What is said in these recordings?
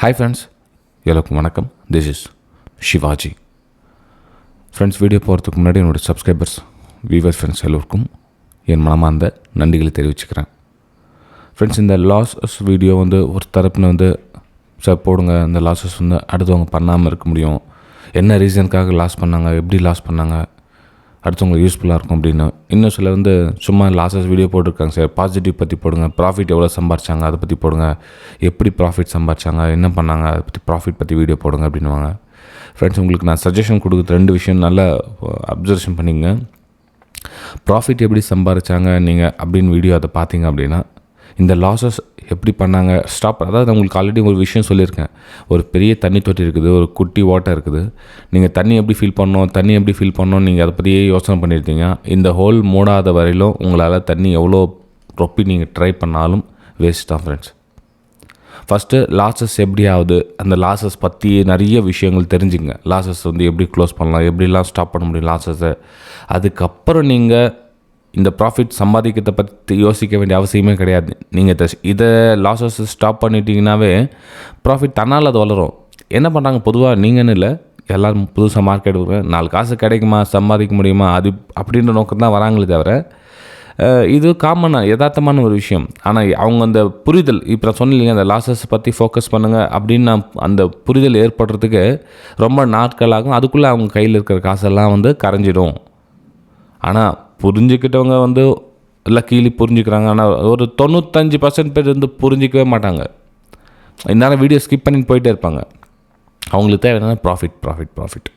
Hi friends, எல்லோருக்கும் வணக்கம். This is Shivaji. Friends, video போகிறதுக்கு முன்னாடி என்னோடய சப்ஸ்கிரைபர்ஸ், வியூவர்ஸ், ஃப்ரெண்ட்ஸ் எல்லோருக்கும் என் மனமார்ந்த நன்றிகளை தெரிவிச்சுக்கிறேன். ஃப்ரெண்ட்ஸ், இந்த லாஸஸ் வீடியோ ஒரு தரப்புன்னு சார் போடுங்க, இந்த லாஸஸ் அடுத்தவங்க பண்ணாமல் இருக்க முடியும், என்ன ரீசனுக்காக லாஸ் பண்ணாங்க, எப்படி லாஸ் பண்ணாங்க, அடுத்தவங்களுக்கு யூஸ்ஃபுல்லாக இருக்கும் அப்படின்னு. இன்னும் சில சும்மா லாஸஸ் வீடியோ போட்டிருக்காங்க. சார் பாசிட்டிவ் பற்றி போடுங்க, ப்ராஃபிட் எவ்வளோ சம்பாரிச்சாங்க அதை பற்றி போடுங்க, எப்படி ப்ராஃபிட் சம்பாரிச்சாங்க, என்ன பண்ணாங்க, அதை பற்றி ப்ராஃபிட் பற்றி வீடியோ போடுங்க அப்படின்வாங்க. ஃப்ரெண்ட்ஸ், உங்களுக்கு நான் சஜஷன் கொடுக்குற 2 விஷயம் நல்லா அப்சர்வேஷன் பண்ணிங்க. ப்ராஃபிட் எப்படி சம்பாரிச்சாங்க நீங்கள் அப்படின்னு வீடியோ அதை பார்த்தீங்க அப்படின்னா, இந்த லாஸஸ் எப்படி பண்ணாங்க ஸ்டாப். அதாவது உங்களுக்கு ஆல்ரெடி ஒரு விஷயம் சொல்லியிருக்கேன். ஒரு பெரிய தண்ணி தொட்டி இருக்குது, ஒரு குட்டி வாட்டர் இருக்குது. நீங்கள் தண்ணி எப்படி ஃபில் பண்ணணும் நீங்கள் அதை பற்றியே யோசனை பண்ணியிருந்தீங்க. இந்த ஹோல் மூடாத வரையிலும் உங்களால் தண்ணி எவ்வளோ ரொப்பி நீங்கள் ட்ரை பண்ணாலும் வேஸ்ட் தான் ஃப்ரெண்ட்ஸ். ஃபஸ்ட்டு லாஸஸ் எப்படி ஆகுது, அந்த லாஸஸ் பற்றி நிறைய விஷயங்கள் தெரிஞ்சுங்க. லாஸஸ் எப்படி க்ளோஸ் பண்ணலாம், எப்படிலாம் ஸ்டாப் பண்ண முடியும் லாஸஸை. அதுக்கப்புறம் நீங்கள் இந்த ப்ராஃபிட் சம்பாதிக்கிறத பற்றி யோசிக்க வேண்டிய அவசியமே கிடையாது. நீங்கள் இதை லாஸஸ் ஸ்டாப் பண்ணிட்டீங்கன்னாவே ப்ராஃபிட் தன்னால் அது வளரும். என்ன பண்ணுறாங்க பொதுவாக, நீங்கன்னு இல்லை, எல்லோரும் புதுசாக மார்க்கெட் 4 காசு கிடைக்குமா, சம்பாதிக்க முடியுமா, அது அப்படின்ற நோக்கம் தான் வராங்களே தவிர, இது காமனாக யதார்த்தமான ஒரு விஷயம். ஆனால் அவங்க அந்த புரிதல், இப்போ நான் சொன்னீங்க அந்த லாஸஸ் பற்றி ஃபோக்கஸ் பண்ணுங்கள் அப்படின்னு நான் அந்த புரிதல் ஏற்படுறதுக்கு ரொம்ப நாட்களாகும். அதுக்குள்ளே அவங்க கையில் இருக்கிற காசெல்லாம் கரைஞ்சிடும். ஆனால் புரிஞ்சுக்கிட்டவங்க லக்கீலி புரிஞ்சுக்கிறாங்க. ஆனால் ஒரு 95% பேர் புரிஞ்சிக்கவே மாட்டாங்க. இந்நேரம் வீடியோ ஸ்கிப் பண்ணிட்டு போயிட்டே இருப்பாங்க. அவங்களுக்கு தேவை என்னன்னா ப்ராஃபிட்.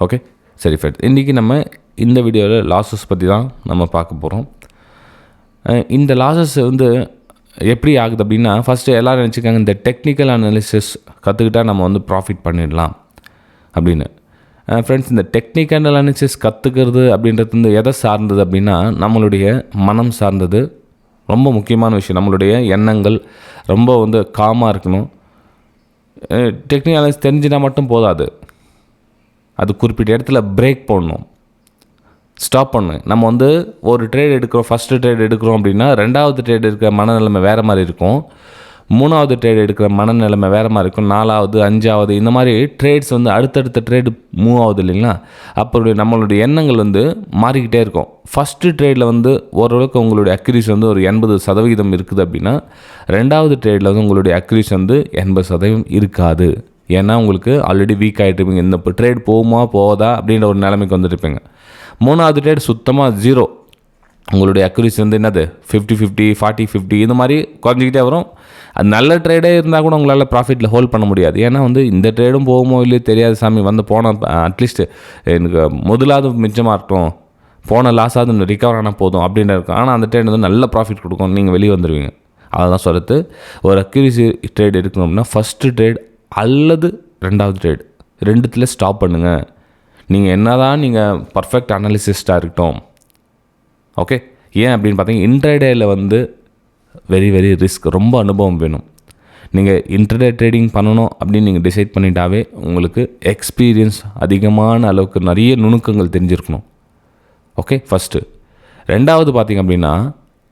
ஓகே, சரி ஃப்ரெண்ட்ஸ், இன்றைக்கி நம்ம இந்த வீடியோவில் லாஸஸ் பற்றி தான் நம்ம பார்க்க போகிறோம். இந்த லாஸஸ் எப்படி ஆகுது அப்படின்னா, ஃபஸ்ட்டு எல்லோரும் நினச்சிக்காங்க இந்த டெக்னிக்கல் அனாலிசிஸ் கற்றுக்கிட்டால் நம்ம ப்ராஃபிட் பண்ணிடலாம் அப்படின்னு. ஃப்ரெண்ட்ஸ், இந்த டெக்னிக்கல் அனாலிசிஸ் கற்றுக்கிறது அப்படின்றது எதை சார்ந்தது அப்படின்னா, நம்மளுடைய மனம் சார்ந்தது. ரொம்ப முக்கியமான விஷயம். நம்மளுடைய எண்ணங்கள் ரொம்ப காமாக இருக்கணும். டெக்னிக்கல் அனாலிசிஸ் தெரிஞ்சினா மட்டும் போதாது. அது குறிப்பிட்ட இடத்துல பிரேக் பண்ணணும், ஸ்டாப் பண்ணணும். நம்ம ஒரு ட்ரேட் எடுக்கிறோம், ஃபஸ்ட்டு ட்ரேட் எடுக்கிறோம் அப்படின்னா, 2வது ட்ரேட் எடுக்கிற மனநிலைமை வேறு மாதிரி இருக்கும், 3வது ட்ரேட் எடுக்கிற மனநிலைமை வேறு மாதிரி இருக்கும், 4வது 5வது இந்த மாதிரி ட்ரேட்ஸ் அடுத்தடுத்த ட்ரேடு மூவ் ஆகுது இல்லைங்களா. அப்போ நம்மளுடைய எண்ணங்கள் மாறிக்கிட்டே இருக்கும். ஃபஸ்ட்டு ட்ரேடில் ஓரளவுக்கு உங்களுடைய அக்யூரேசி ஒரு 80% இருக்குது அப்படின்னா, 2வது ட்ரேடில் உங்களுடைய அக்யூரேசி 80% இருக்காது. ஏன்னா உங்களுக்கு ஆல்ரெடி வீக் ஆகிட்டுருப்பீங்க. இந்த ட்ரேட் போகுமா போதா அப்படின்ற ஒரு நிலைமைக்கு வந்துருப்பீங்க. 3வது ட்ரேட் சுத்தமாக 0. உங்களுடைய அக்யூரேசி என்னது 50-50, 40-50 இந்த மாதிரி குறைஞ்சிக்கிட்டே வரும். அது நல்ல ட்ரேடே இருந்தால் கூட உங்களால் ப்ராஃபிட்டில் ஹோல்ட் பண்ண முடியாது. ஏன்னா இந்த ட்ரேடும் போகுமோ இல்லையோ தெரியாது சாமி, போனால் அட்லீஸ்ட் எனக்கு முதலாவது மிச்சமாக இருக்கட்டும், போன லாஸாவது ரிகவர் ஆனால் போதும் அப்படின்னு இருக்கும். ஆனால் அந்த ட்ரேட் நல்ல ப்ராஃபிட் கொடுக்கும், நீங்கள் வெளியே வந்துடுவீங்க. அதெல்லாம் சொல்கிறது, ஒரு அக்யூரேசி ட்ரேட் எடுக்கணும் அப்படின்னா ஃபஸ்ட்டு ட்ரேட் அல்லது 2வது ட்ரேட் 2த்துல ஸ்டாப் பண்ணுங்கள். நீங்கள் என்ன தான் நீங்கள் பர்ஃபெக்ட் அனாலிசிஸ்ட்டாக இருக்கட்டும். ஓகே, ஏன் அப்படின்னு பார்த்தீங்கன்னா, இன்ட்ராடேயில் வெரி ரிஸ்க், ரொம்ப அனுபவம் வேணும். நீங்கள் இன்ட்ராடே ட்ரேடிங் பண்ணணும் அப்படின்னு நீங்கள் டிசைட் பண்ணிட்டாவே உங்களுக்கு எக்ஸ்பீரியன்ஸ் அதிகமான அளவுக்கு நிறைய நுணுக்கங்கள் தெரிஞ்சிருக்கணும். Okay, first. 2வது பார்த்திங்க அப்படின்னா,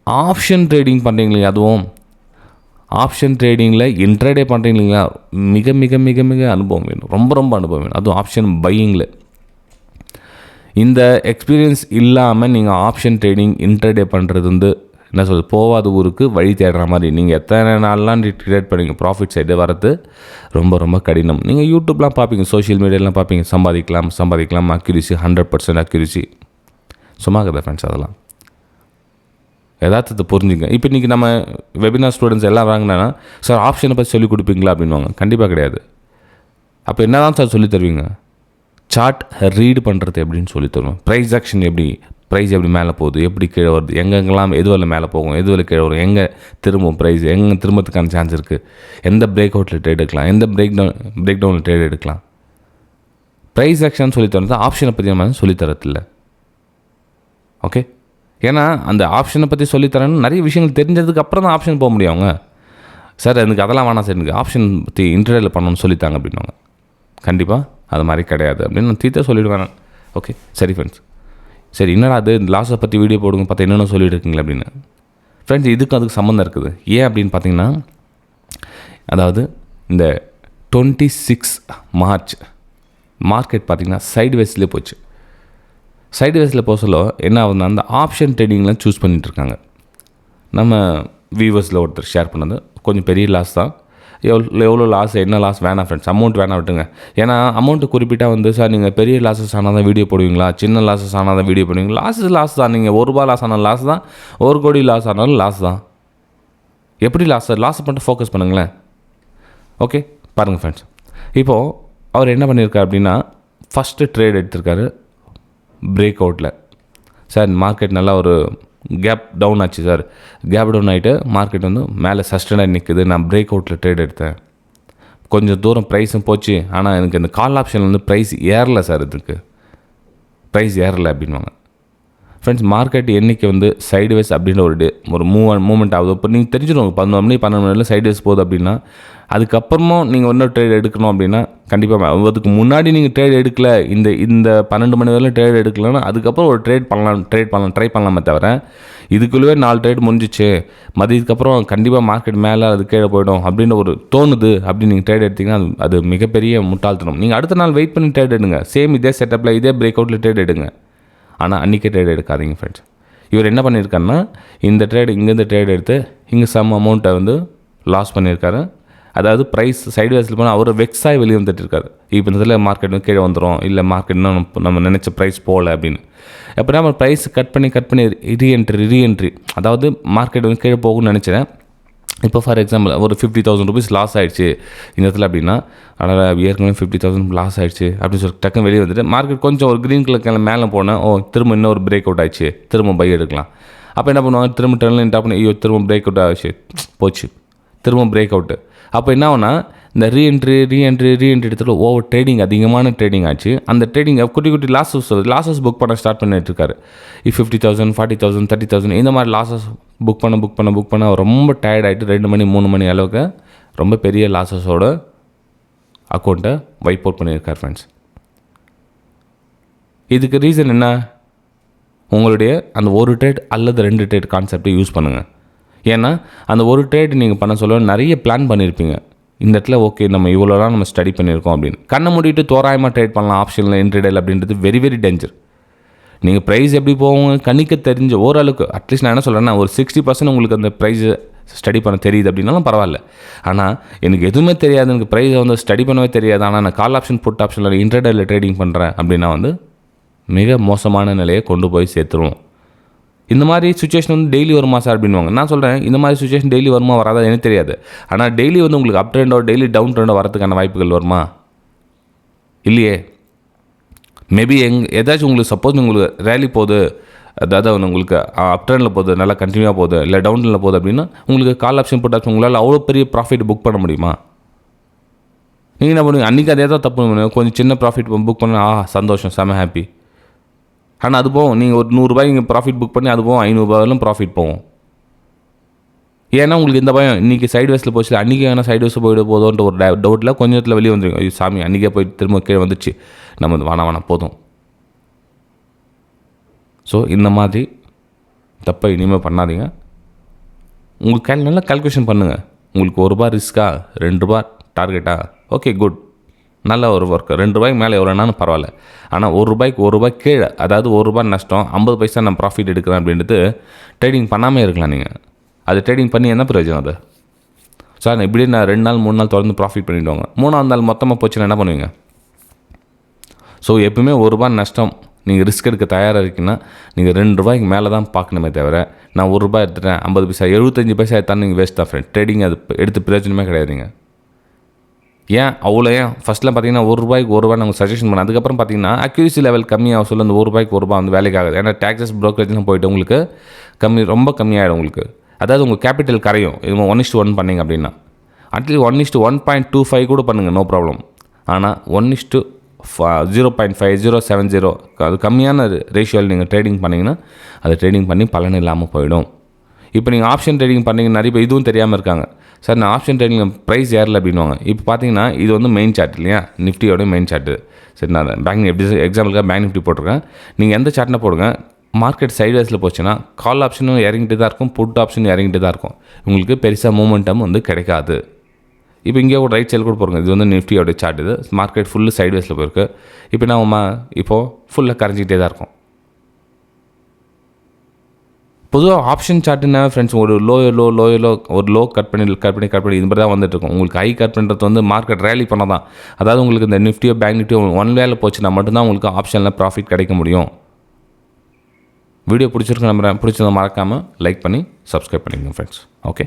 ஆப்ஷன் ட்ரேடிங் பண்ணுறீங்களா, அதுவும் ஆப்ஷன் ட்ரேடிங்கில் இன்ட்ராடே பண்ணுறீங்களா, மிக மிக மிக மிக அனுபவம் வேணும், ரொம்ப அனுபவம் வேணும். அதுவும் ஆப்ஷன் பையிங்கில். இந்த எக்ஸ்பீரியன்ஸ் இல்லாமல் நீங்கள் ஆப்ஷன் ட்ரேடிங் இன்ட்ராடே பண்ணுறது என்ன சொல்கிறது, போகாத ஊருக்கு வழி தேடுற மாதிரி. நீங்கள் எத்தனை நாள்லாம் ட்ரேட் பண்ணுவீங்க, ப்ராஃபிட் சைடு வரது ரொம்ப கடினம். நீங்கள் யூடியூப்லாம் பார்ப்பீங்க, சோஷியல் மீடியாலாம் பார்ப்பீங்க, சம்பாதிக்கலாம் அக்யூரேசி 100% அக்யூரேசி. சும்மா கதை ஃப்ரெண்ட்ஸ், அதெல்லாம் யதார்த்தத்தை புரிஞ்சுங்க. இப்போ இன்றைக்கி நம்ம வெபினார் ஸ்டூடெண்ட்ஸ் எல்லாம் வாங்கினா, சார் ஆப்ஷனை பற்றி சொல்லிக் கொடுப்பீங்களா அப்படின்வாங்க. கண்டிப்பாக கிடையாது. அப்போ என்ன தான் சார் சொல்லித் தருவீங்க? சார்ட் ரீடு பண்ணுறது எப்படின்னு சொல்லி தருவோம். ப்ரைஸ் ஆக்ஷன் ப்ரைஸ் எப்படி மேலே போகுது, எப்படி கீழே வருது, எங்கெங்கெல்லாம் எதுவரை மேலே போகும், எதுவரை கீழே வரும், எங்கே திரும்பும் ப்ரைஸ், எங்கே திரும்பத்துக்கான சான்ஸ் இருக்குது, எந்த பிரேக் அவுட்டில் ட்ரேட் எடுக்கலாம், எந்த பிரேக் டவுனில் ட்ரேட் எடுக்கலாம். ப்ரைஸ் ஆக்ஷன் சொல்லித்தரது, ஆப்ஷனை பற்றி நம்ம சொல்லித்தரதில்லை. ஓகே, ஏன்னா அந்த ஆப்ஷனை பற்றி சொல்லித்தரேன்னு நிறைய விஷயங்கள் தெரிஞ்சதுக்கு அப்புறம் தான் ஆப்ஷன் போக முடியும். அவங்க சார் எனக்கு அதெல்லாம் வேணாம் சார், எனக்கு ஆப்ஷன் பற்றி இன்டர்வியூவில் பண்ணணும்னு சொல்லித்தாங்க அப்படின்வாங்க. கண்டிப்பாக அது மாதிரி கிடையாது அப்படின்னு நான் தீர்த்த சொல்லிவிடுவேன். ஓகே, சரி ஃப்ரெண்ட்ஸ், சரி என்னடா அது லாஸை பற்றி வீடியோ போடுங்க பார்த்தா என்னென்ன சொல்லிட்டு இருக்கீங்களா அப்படின்னு. ஃப்ரெண்ட்ஸ், இதுக்கு அதுக்கு சம்மந்தம் இருக்குது. ஏன் அப்படின்னு பார்த்தீங்கன்னா, அதாவது இந்த 26 மார்ச் மார்க்கெட் பார்த்திங்கன்னா சைட்வேஸ்லேயே போச்சு. சைட்வேஸில் போக சொல்ல என்ன ஆகுதுன்னா அந்த ஆப்ஷன் ட்ரேடிங்லாம் சூஸ் பண்ணிகிட்ருக்காங்க. நம்ம வியூவர்ஸில் ஒருத்தர் ஷேர் பண்ணது கொஞ்சம் பெரிய லாஸ் தான். எவ்வளோ லாஸ், என்ன லாஸ் வேணாம் ஃப்ரெண்ட்ஸ், அமௌண்ட் வேணாம் விட்டுங்க. ஏன்னா அமௌண்ட்டு குறிப்பிட்டால் வந்து சார் நீங்கள் பெரிய லாஸஸ் ஆனால் தான் வீடியோ போடுவீங்களா, சின்ன லாஸஸ் ஆனால் தான் வீடியோ போடுவீங்களா? லாஸ் தான். நீங்கள் ₹1 லாஸ் ஆனாலும் லாஸ் தான், 1 கோடி லாஸ் ஆனாலும் லாஸ் தான். எப்படி லாஸ் பண்ணிட்டு ஃபோக்கஸ் பண்ணுங்களேன். ஓகே, பாருங்கள் ஃப்ரெண்ட்ஸ். இப்போது அவர் என்ன பண்ணியிருக்காரு அப்படின்னா, ஃபஸ்ட்டு ட்ரேட் எடுத்திருக்காரு பிரேக் அவுட்டில். சார் மார்க்கெட் நல்லா ஒரு கேப் டவுன் ஆச்சு சார், கேப் டவுன் ஆகிட்டு மார்க்கெட் வந்து மேலே சஸ்டனாக நிற்குது, நான் பிரேக் அவுட்டில் ட்ரேட் எடுத்தேன். கொஞ்சம் தூரம் ப்ரைஸும் போச்சு, ஆனால் எனக்கு இந்த கால் ஆப்ஷனில் வந்து ப்ரைஸ் ஏறலை சார், இதுக்கு ப்ரைஸ் ஏறலை அப்படின்வாங்க. ஃப்ரெண்ட்ஸ், மார்க்கெட் என்றைக்கு வந்து சைடுவேஸ் அப்படின்ற ஒரு மூமெண்ட் ஆகுது. இப்போ நீங்கள் தெரிஞ்சிடும் 11 மணி 12 மணியில் சைடுவேஸ் போகுது அப்படின்னா, அதுக்கப்புறமும் நீங்கள் இன்னும் ட்ரேட் எடுக்கணும் அப்படின்னா கண்டிப்பாக அதுக்கு முன்னாடி நீங்கள் ட்ரேட் எடுக்கல, இந்த 12 மணி வரையிலும் ட்ரேட் எடுக்கலன்னா அதுக்கப்புறம் ஒரு ட்ரை பண்ணலாமே தவிர, இதுக்குள்ளே 4 ட்ரேட் முடிஞ்சிச்சு, மதியத்துக்கப்புறம் கண்டிப்பாக மார்க்கெட் மேலே அது கீழே போயிடும் அப்படின்னு ஒரு தோணுது அப்படின்னு நீங்கள் ட்ரேட் எடுத்திங்கன்னா அது மிகப்பெரிய முட்டாள்தனம். நீங்கள் அடுத்த நாள் வெயிட் பண்ணி ட்ரேட் எடுங்க, சேம் இதே செட்டப்பில் இதே பிரேக் அவுட்டில் ட்ரேட் எடுங்க. ஆனால் அன்றைக்கே ட்ரேட் எடுக்காதீங்க ஃப்ரெண்ட்ஸ். இவர் என்ன பண்ணியிருக்காருன்னா, இந்த ட்ரேட் இங்கேருந்து ட்ரேட் எடுத்து இங்கே சம் அமௌண்ட்டை வந்து லாஸ் பண்ணியிருக்காரு. அதாவது ப்ரைஸ் சைடுவேஸில் போனால் அவர் வெக்ஸாகி வெளியே வந்துட்டுருக்காரு. இப்போ இந்த இதில் மார்க்கெட் வந்து கீழே வந்துடும், இல்லை மார்க்கெட் இன்னும் நம்ம நினச்ச ப்ரைஸ் போகல அப்படின்னு. எப்படின்னா நம்ம ப்ரைஸ் கட் பண்ணி ரீஎன்ட்ரி அதாவது மார்க்கெட் வந்து கீழே போகும்னு நினச்சேன். இப்போ ஃபார் எக்ஸாம்பிள் ஒரு 50,000 rupees லாஸ் ஆகிடுச்சு இந்த இடத்துல அப்படின்னா, அதனால் ஏற்கனவே 50,000 லாஸ் ஆகிடுச்சு அப்படின்னு சொல்லி டக்குன்னு வெளியே வந்துட்டு மார்க்கெட் கொஞ்சம் ஒரு க்ரீன் கலர் மேலே போனேன், திரும்ப இன்னொரு பிரேக் அவுட் ஆகிடுச்சு, திரும்ப பை எடுக்கலாம். அப்போ என்ன பண்ணுவாங்க, திரும்ப டர்னில் டாப் பண்ணி திரும்ப பிரேக் அவுட் ஆகிடுச்சு, போச்சு, திரும்ப பிரேக் அவுட்டு. அப்போ என்ன ஆகுனா, இந்த ரீஎன்ட்ரி எடுத்துகிட்டு ஓவர் ட்ரேடிங், அதிகமான ட்ரேடிங் ஆச்சு. அந்த ட்ரேடிங்கை குட்டி லாஸஸ் புக் பண்ண ஸ்டார்ட் பண்ணிட்டு இருக்காரு. 50,000 40,000 30,000 இந்த மாதிரி லாஸஸ் புக் பண்ண ரொம்ப டயர்ட் ஆகிட்டு 2 மணி 3 மணி அளவுக்கு ரொம்ப பெரிய லாஸஸோட அக்கௌண்ட்டை வைப் அவுட் பண்ணியிருக்கார் ஃப்ரெண்ட்ஸ். இதுக்கு ரீசன் என்ன, உங்களுடைய அந்த ஒரு ட்ரேட் அல்லது 2 ட்ரேட் கான்செப்டை யூஸ் பண்ணுங்கள். ஏன்னா அந்த ஒரு ட்ரேட் நீங்கள் பண்ண சொல்ல நிறைய பிளான் பண்ணியிருப்பீங்க. இந்த இடத்துல ஓகே நம்ம இவ்வளோலாம் நம்ம ஸ்டடி பண்ணியிருக்கோம் அப்படின்னு கண்ணை மூடிட்டு தோராயமாக ட்ரேட் பண்ணலாம் ஆப்ஷனில் இன்ட்ரடேல் அப்படின்றது வெரி வெரி டேஞ்சர். நீங்கள் ப்ரைஸ் எப்படி போவோங்க கணிக்க தெரிஞ்ச ஓரளவுக்கு அட்லீஸ்ட் நான் என்ன சொல்கிறேன்னா ஒரு 60% உங்களுக்கு அந்த ப்ரைஸை ஸ்டடி பண்ண தெரியுது அப்படின்னாலும் பரவாயில்ல. ஆனால் எனக்கு எதுவுமே தெரியாது, எனக்கு ப்ரைஸை வந்து ஸ்டடி பண்ணவே தெரியாது, ஆனால் நான் கால் ஆப்ஷன் புட் ஆப்ஷனில் இன்ட்ரடேலில் ட்ரேடிங் பண்ணுறேன் அப்படின்னா வந்து மிக மோசமான நிலையை கொண்டு போய் சேர்த்துருவோம். இந்த மாதிரி சுச்சுவேஷன் வந்து டெய்லி வருமா சார் அப்படின்வாங்க. நான் சொல்கிறேன் இந்த மாதிரி சுச்சுவேஷன் டெய்லி வருமா வராதா எனக்கு தெரியாது. ஆனால் டெய்லி வந்து உங்களுக்கு அப் ட்ரெண்டோ டெய்லி டவுன் ட்ரெண்டோ வரதுக்கான வாய்ப்புகள் வருமா? இல்லையே. மேபி ஏதாச்சும் உங்களுக்கு சப்போஸ் உங்களுக்கு ரேலி போகுது, அதாவது உங்களுக்கு அப் ட்ரெண்டில் போகுது, நல்லா கண்டினியூவாக போகுது, இல்லை டவுன் ட்ரெண்டில் போகுது அப்படின்னா உங்களுக்கு கால் ஆப்ஷன் புட் ஆப்ஷன் உங்களால் அவ்வளோ பெரிய ப்ராஃபிட் புக் பண்ண முடியுமா? நீங்கள் என்ன பண்ணுவீங்க, அன்றைக்கி அதே தான் தப்பு பண்ணுவீங்க. கொஞ்சம் சின்ன ப்ராஃபிட் புக் பண்ண சந்தோஷம், செம ஹாப்பி. ஆனால் அது போகும், நீங்கள் ஒரு ₹100 இங்கே ப்ராஃபிட் புக் பண்ணி அது போகும் ₹500 ப்ராஃபிட் போகும். ஏன்னா உங்களுக்கு இந்த பயம், இன்றைக்கி சைட்வேஸில் போச்சு, அன்றைக்கி வேணால் சைட்வேஸில் போய்ட்டு போதும்ன்ற ஒரு டவுட்டில் கொஞ்சம் இடத்துல வெளியே வந்துருங்க. ஐயோ சாமி அன்றைக்கே போய் திரும்ப கீழே வந்துச்சு, நம்ம வேணாம் போதும். ஸோ இந்த மாதிரி தப்பை இனிமேல் பண்ணாதீங்க. உங்களுக்கு நல்லா கால்குலேஷன் பண்ணுங்கள். உங்களுக்கு ₹1 ரிஸ்க்கா, ₹2 டார்கெட்டா, ஓகே குட், நல்ல ஒரு ஒர்க். ₹2 மேலே எவ்வளோனாலும் பரவாயில்ல. ஆனால் ₹1 கீழே, அதாவது ₹1 நஷ்டம் 50 பைசா நான் ப்ராஃபிட் எடுக்கிறேன் அப்படின்றது ட்ரேடிங் பண்ணாமல் இருக்கலாம். நீங்கள் அது ட்ரேடிங் பண்ணி என்ன பிரயோஜனம்? அது சார் இப்படி நான் 2 நாள் 3 நாள் தொடர்ந்து ப்ராஃபிட் பண்ணிவிடுவாங்க, 3ஆவது நாள் மொத்தமாக போச்சுன்னா என்ன பண்ணுவீங்க? ஸோ எப்பவுமே ₹1 நஷ்டம் நீங்கள் ரிஸ்க் எடுக்க தயாராக இருக்கீங்கன்னா நீங்கள் ₹2 மேலே தான் பார்க்கணுமே தவிர, நான் ₹1 எடுத்துட்டேன் 50 பைசா 75 பைசா எடுத்தாலும் நீங்கள் வேஸ்ட் தான் ஃப்ரெண்ட். ட்ரேடிங் அது எடுத்து பிரயோஜனமே கிடையாதுங்க. ஏன் அவ்வளோ ஃபஸ்ட்டில் பார்த்தீங்கன்னா ₹1 நாங்கள் சஜஷன் பண்ணேன். அதுக்கப்புறம் பார்த்தீங்கன்னா அக்யூரசி லெவல் கம்மியாக சொல்ல அந்த ₹1 வந்து வேலைக்கு ஆகுது. ஏன்னா டேக்ஸஸ் ப்ரோக்கரேஜ்லாம் போய்ட்டு உங்களுக்கு ரொம்ப கம்மியாகிடும். உங்களுக்கு அதாவது உங்கள் கேபிட்டல் கரையும். இது 1:1 பண்ணிங்க அப்படின்னா அட்லீஸ்ட் 1:1.25 கூட பண்ணுங்கள், நோ ப்ராப்ளம். ஆனால் 1:0.5 0.70 அது கம்மியான ரேஷியோவில் நீங்கள் ட்ரேடிங் பண்ணிங்கன்னா அது ட்ரேடிங் பண்ணி பலன் இல்லாமல் போயிடும். இப்போ நீங்கள் ஆப்ஷன் ட்ரேடிங் பண்ணிங்க, நிறைய பேர் இதுவும் தெரியாமல் இருக்காங்க. சார் நான் ஆப்ஷன் ட்ரேடிங் ப்ரைஸ் ஏறல அப்படின்வாங்க. இப்போ பார்த்தீங்கன்னா இது வந்து மெயின் சார்ட் இல்லையா, நிஃப்டியோட மெயின் சார்ட்டு. சரி, நான் பேங்க் எப்படி எக்ஸாம்பிளுக்காக பேங்க் நிஃப்டி போட்டிருக்கேன். நீங்கள் எந்த சார்ட்னா போடுங்க, மார்க்கெட் சைட்வேஸில் போச்சுன்னா கால் ஆப்ஷனும் இறங்கிட்டு தான் இருக்கும், புட் ஆப்ஷனும் இறங்கிட்டு தான் இருக்கும். உங்களுக்கு பெருசாக மூமெண்டம் வந்து கிடைக்காது. இப்போ இங்கே ஒரு ரைட் சைடு கூட போகிறோங்க. இது வந்து நிஃப்டியோட சார்ட். இது மார்க்கெட் ஃபுல்லு சைட்வேஸில் போயிருக்கு. இப்போ நம்ம இப்போது ஃபுல்லாக கரைஞ்சிக்கிட்டே தான் இருக்கும். பொதுவாக ஆப்ஷன் சார்ட்டுன்னா ஃப்ரெண்ட்ஸ் ஒரு லோ ஒரு லோ கட் பண்ணி இது மாதிரி தான் வந்துட்டுருக்கும். உங்களுக்கு ஹை கட் பண்ணுறது வந்து மார்க்கெட் ரேலி பண்ண தான். அதாவது உங்களுக்கு இந்த நிஃப்டியோ பேங்க் நிஃப்டியோ ஒன் வேல போச்சுன்னா மட்டும்தான் உங்களுக்கு ஆப்ஷனில் ப்ராஃபிட் கிடைக்க முடியும். வீடியோ பிடிச்சிருக்க நம்புறேன். பிடிச்சதை மறக்காமல் லைக் பண்ணி சப்ஸ்கிரைப் பண்ணிக்கோங்க ஃப்ரெண்ட்ஸ். ஓகே.